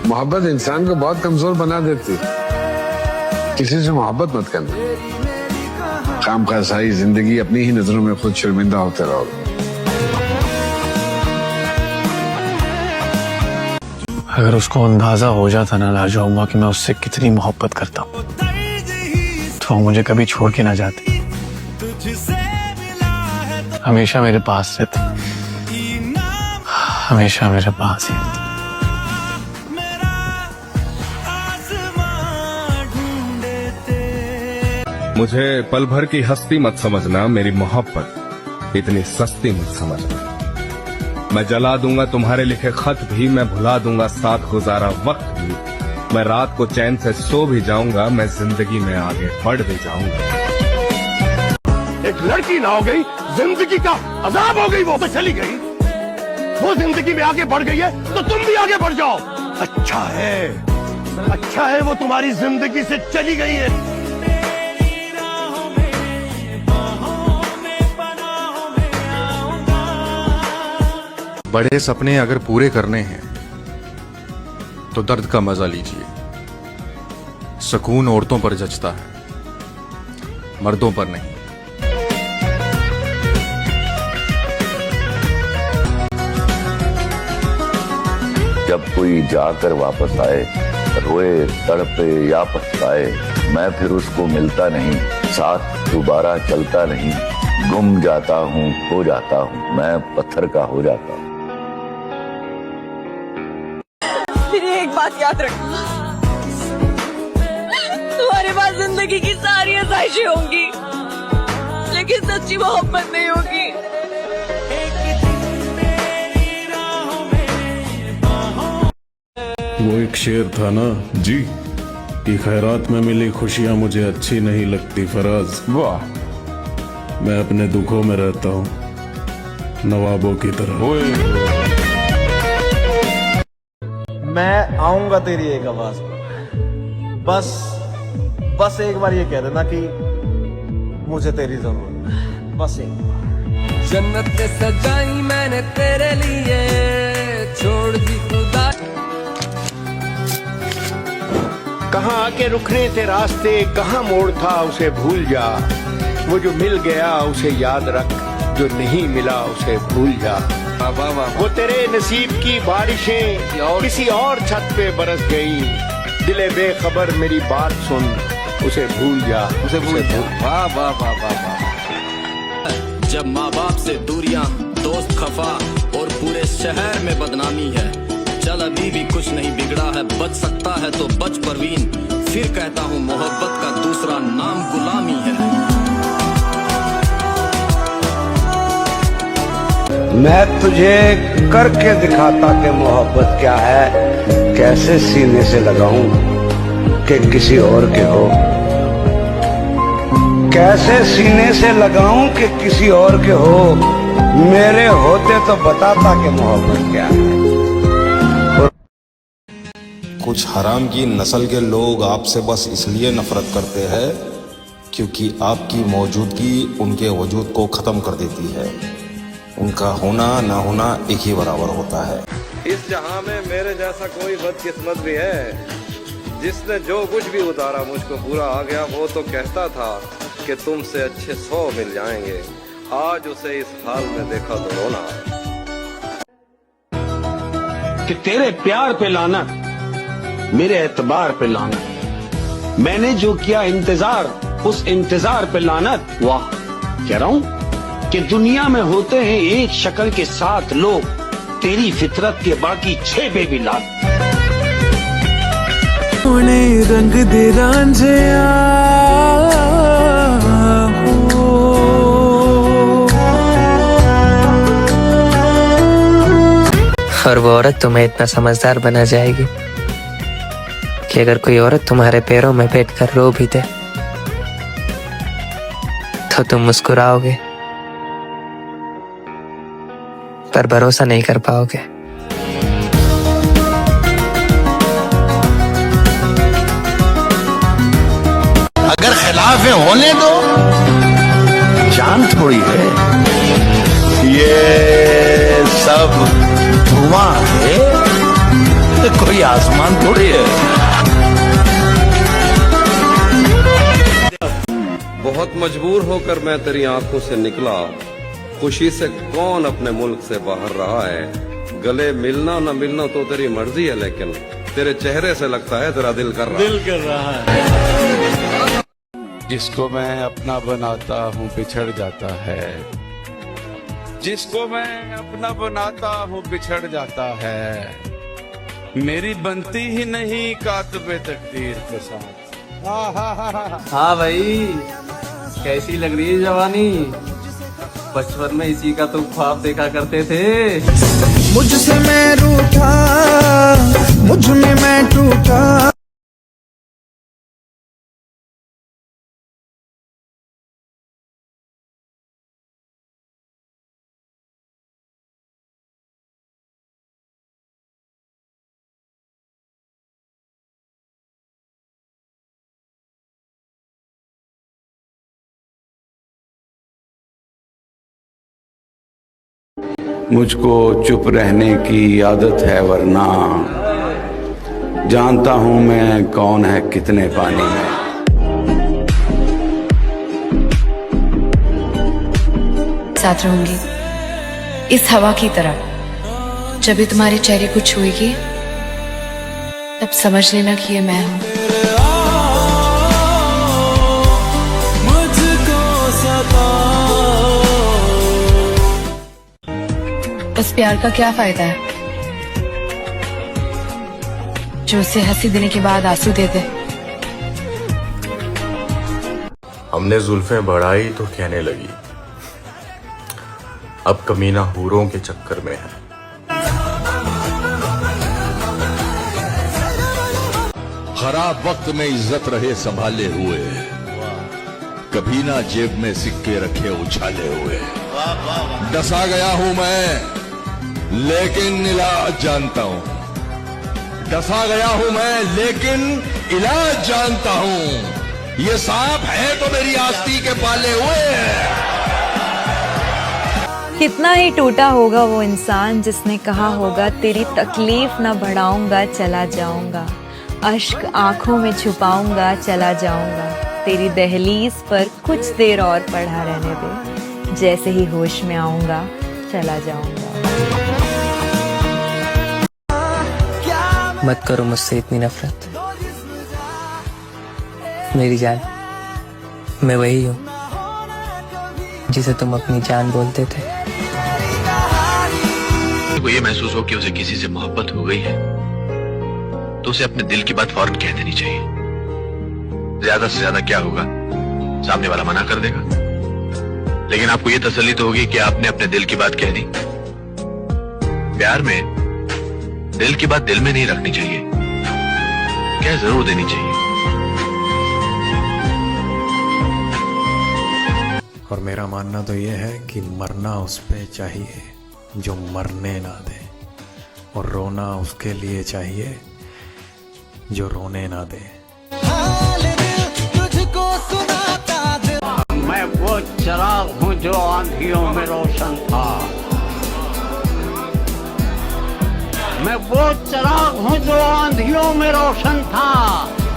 मोहब्बत इंसान को बहुत कमजोर बना देती। किसी से मोहब्बत मत करना। खामखा सारी जिंदगी अपनी ही नजरों में खुद शर्मिंदा होते रहोगे। अगर उसको अंदाजा हो जाता ना लाजवाब कि मैं उससे कितनी मोहब्बत करता हूँ तो वो मुझे कभी छोड़ के ना जाती, हमेशा मेरे पास रहती, हमेशा मेरे पास ही। मुझे पल भर की हस्ती मत समझना, मेरी मोहब्बत इतनी सस्ती मत समझना। मैं जला दूंगा तुम्हारे लिखे खत भी, मैं भुला दूंगा साथ गुजारा वक्त भी। मैं रात को चैन से सो भी जाऊंगा, मैं जिंदगी में आगे बढ़ भी जाऊंगा। एक लड़की ना हो गई, जिंदगी का अजाब हो गई, वो तो चली गई। वो जिंदगी में आगे बढ़ गई है तो तुम भी आगे बढ़ जाओ। अच्छा है वो तुम्हारी जिंदगी से चली गई है। बड़े सपने अगर पूरे करने हैं तो दर्द का मजा लीजिए। सुकून औरतों पर जचता है, मर्दों पर नहीं। जब कोई जाकर वापस आए, रोए तड़पे या पछताए, मैं फिर उसको मिलता नहीं, साथ दोबारा चलता नहीं। गुम जाता हूँ, खो जाता हूँ, मैं पत्थर का हो जाता हूँ। मेरी एक बात याद रखना, तुम्हारे पास जिंदगी की सारी आसाइशें होंगी लेकिन सच्ची मोहब्बत नहीं होगी। वो एक शेर था ना जी कि खैरात में मिली खुशियां मुझे अच्छी नहीं लगती फराज। वाह, मैं अपने दुखों में रहता हूँ नवाबों की तरह। मैं आऊंगा तेरी एक आवाज पर, बस एक बार ये कह देना कि मुझे तेरी जरूरत है, बस एक बार। जन्नत ने सजाई मैंने तेरे लिए, छोड़ दी खुदा। कहाँ आके रुकने थे रास्ते, कहाँ मोड़ था उसे भूल जा। वो जो मिल गया उसे याद रख, जो नहीं मिला उसे भूल जा। वो तेरे नसीब की बारिशें किसी और छत पे बरस गई। दिले बेखबर मेरी बात सुन, उसे भूल जा, उसे भूल जा। वाह वाह वाह वाह वाह। जब माँ बाप से दूरियां, दोस्त खफा और पूरे शहर में बदनामी है। चल अभी भी कुछ नहीं बिगड़ा है, बच सकता है तो बच परवीन। फिर कहता हूँ मोहब्बत का दूसरा नाम गुलामी है। मैं तुझे करके दिखाता कि मोहब्बत क्या है, कैसे सीने से लगाऊं कि किसी और के हो, कैसे सीने से लगाऊं कि किसी और के हो। मेरे होते तो बताता कि मोहब्बत क्या है। कुछ हराम की नस्ल के लोग आपसे बस इसलिए नफरत करते हैं क्योंकि आपकी मौजूदगी उनके वजूद को खत्म कर देती है। उनका होना ना होना एक ही बराबर होता है। इस जहां में मेरे जैसा कोई बदकिस्मत भी है जिसने जो कुछ भी उतारा मुझको पूरा आ गया। वो तो कहता था कि तुमसे अच्छे 100 मिल जाएंगे, आज उसे इस हाल में देखा तो रोना कि तेरे प्यार पे लानत, मेरे एतबार पे लानत, मैंने जो किया इंतजार, उस इंतजार पे लानत। वाह, कह रहा हूं कि दुनिया में होते हैं एक शक्ल के 7 लोग, तेरी फितरत के बाकी 6 पे भी लात। रंग दे रांझिया और वो औरत तुम्हें इतना समझदार बना जाएगी कि अगर कोई औरत तुम्हारे पैरों में बैठकर रो भी दे तो तुम मुस्कुराओगे पर भरोसा नहीं कर पाओगे। अगर खिलाफ होने दो, जान थोड़ी है, ये सब धुआं है। कोई आसमान थोड़ी है। बहुत मजबूर होकर मैं तेरी आंखों से निकला, खुशी से कौन अपने मुल्क से बाहर रहा है। गले मिलना न मिलना तो तेरी मर्जी है, लेकिन तेरे चेहरे से लगता है तेरा दिल कर रहा है। जिसको मैं अपना बनाता हूँ बिछड़ जाता है, जिसको मैं अपना बनाता हूँ बिछड़ जाता है। मेरी बनती ही नहीं कातबे तकदीर के साथ। हाँ भाई, कैसी लग रही है जवानी? बचपन में इसी का तो ख्वाब देखा करते थे। मुझसे मैं रूठा, मुझ में मैं टूटा। मुझको चुप रहने की आदत है, वरना जानता हूँ मैं कौन है कितने पानी में। साथ रहूंगी इस हवा की तरह। जब भी तुम्हारे चेहरे को छुएगी तब समझ लेना कि ये मैं हूँ। उस प्यार का क्या फायदा है जो उसे हंसी देने के बाद आंसू दे दे। हमने जुल्फें बढ़ाई तो कहने लगी अब कमीना हूरों के चक्कर में है। खराब वक्त में इज्जत रहे संभाले हुए, कभी ना जेब में सिक्के रखे उछाले हुए। डसा गया हूं मैं लेकिन इलाज जानता हूं, डसा गया हूं मैं लेकिन इलाज जानता हूं। ये सांप है तो मेरी आस्ती के पाले हुए। कितना ही टूटा होगा वो इंसान जिसने कहा होगा तेरी तकलीफ ना बढ़ाऊंगा चला जाऊंगा, अश्क आंखों में छुपाऊंगा चला जाऊंगा, तेरी दहलीज पर कुछ देर और पड़ा रहने दे, जैसे ही होश में आऊंगा चला जाऊंगा। मत करो मुझसे इतनी नफरत मेरी जान। मैं वही हूँ जिसे तुम अपनी जान बोलते थे। को ये महसूस हो कि उसे किसी से मोहब्बत हो गई है तो उसे अपने दिल की बात फौरन कह देनी चाहिए। ज्यादा से ज्यादा क्या होगा, सामने वाला मना कर देगा, लेकिन आपको ये तसल्ली तो होगी कि आपने अपने दिल की बात कह दी। प्यार में दिल की बात दिल में नहीं रखनी चाहिए, कह जरूर देनी चाहिए। और मेरा मानना तो ये है कि मरना उस पे चाहिए जो मरने ना दे, और रोना उसके लिए चाहिए जो रोने ना दे। मैं वो चिराग हूँ जो आंधियों में रोशन था, मैं वो चिराग हूँ जो आंधियों में रोशन था,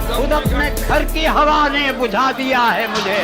खुद अपने घर की हवा ने बुझा दिया है मुझे।